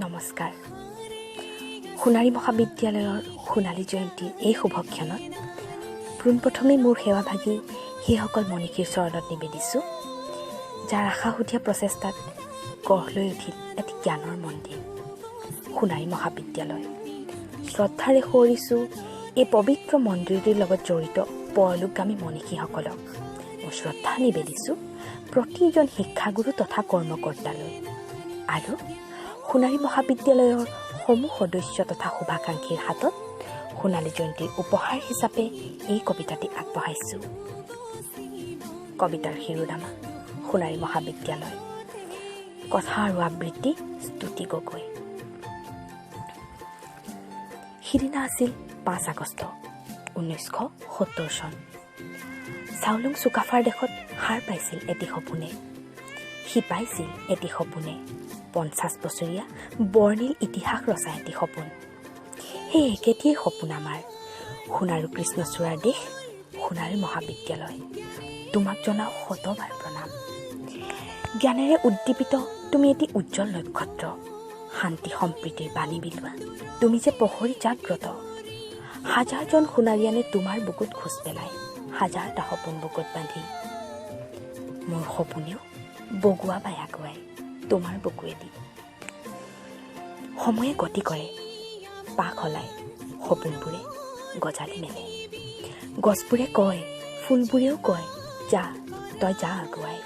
নমস্কাৰ। সোণাৰী মহাবিদ্যালয়ৰ সোণালী জয়ন্তীৰ এই শুভক্ষণত পোনপ্ৰথমে মোৰ সেৱাভাগী সেইসকল মনীষীৰ চৰণত নিবেদিছোঁ, যাৰ আশাসুধীয়া প্ৰচেষ্টাত গঢ় লৈ উঠিল এটি জ্ঞানৰ মন্দিৰ সোণাৰী মহাবিদ্যালয়। শ্ৰদ্ধাৰে সোঁৱৰিছোঁ এই পবিত্ৰ মন্দিৰটিৰ লগত জড়িত পৰলোকগামী মনীষীসকলক। মই শ্ৰদ্ধা নিবেদিছোঁ প্ৰতিজন শিক্ষাগুৰু তথা কৰ্মকৰ্তালৈ আৰু সোণাৰী মহাবিদ্যালয়ৰ সমূহ সদস্য তথা শুভাকাংক্ষীৰ হাতত সোণালী জয়ন্তীৰ উপহাৰ হিচাপে এই কবিতাটি আগবঢ়াইছোঁ। কবিতাৰ শিৰোনামা সোণাৰী মহাবিদ্যালয়, কথা আৰু আবৃত্তি স্তুতি গগৈ। সিদিনা আছিল 5 আগষ্ট 1970 চন। চাওলুং চুকাফাৰ দেশত সাৰ পাইছিল এটি সপোনে, শিপাইছিল এটি সপোনে 50 বছৰীয়া বৰ্ণিল ইতিহাস ৰচা এটি সপোন। সেই একেটিয়েই সপোন আমাৰ সোণাৰু কৃষ্ণচূড়াৰ দেশ সোণাৰী মহাবিদ্যালয়। তোমাক জনাওঁ শতবাৰ প্ৰণাম। জ্ঞানেৰে উদ্দীপিত তুমি এটি উজ্জ্বল নক্ষত্ৰ, শান্তি সম্প্ৰীতিৰ বাণী বিলোৱা তুমি যে প্ৰহৰী জাগ্ৰত। হাজাৰজন সোণাৰীয়ানে তোমাৰ বুকুত খোজ পেলায়, হাজাৰটা সপোন বুকুত বান্ধি। মোৰ সপোনেও বগোৱা বাই আগুৱাই তোমাৰ বুকুৱেদি। সময়ে গতি কৰে, পাক সলায়, সপোনবোৰে গজালি মেলে। গছবোৰে কয়, ফুলবোৰেও কয়, যা তই যা আগুৱাই।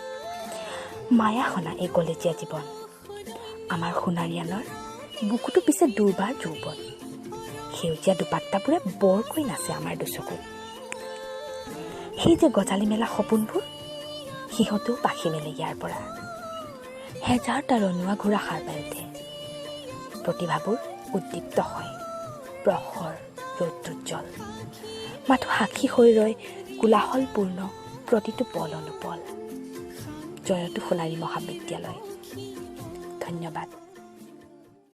মায়া সনা এই কলেজীয়া জীৱন, আমাৰ সোণাৰীয়ানৰ বুকুটো পিছে দুৰ্বাৰ যৌৱন। সেউজীয়া দুপাত্তাবোৰে বৰকৈ নাচে আমাৰ দুচকুত। সেই যে গজালি মেলা সপোনবোৰ, সিহঁতেও পাখি মেলে ইয়াৰ পৰা। হেজাৰটা ৰনুৱা ঘোঁৰা সাৰ পাই উঠে, প্ৰতিভাবোৰ উদ্দীপ্ত হয়, প্ৰখৰ ৰৌদ্ৰোজ্জ্বল। মাথো সাক্ষী হৈ ৰয় কোলাহলপূৰ্ণ প্ৰতিটো পল অনুপল। জয়তু সোণাৰী মহাবিদ্যালয়। ধন্যবাদ।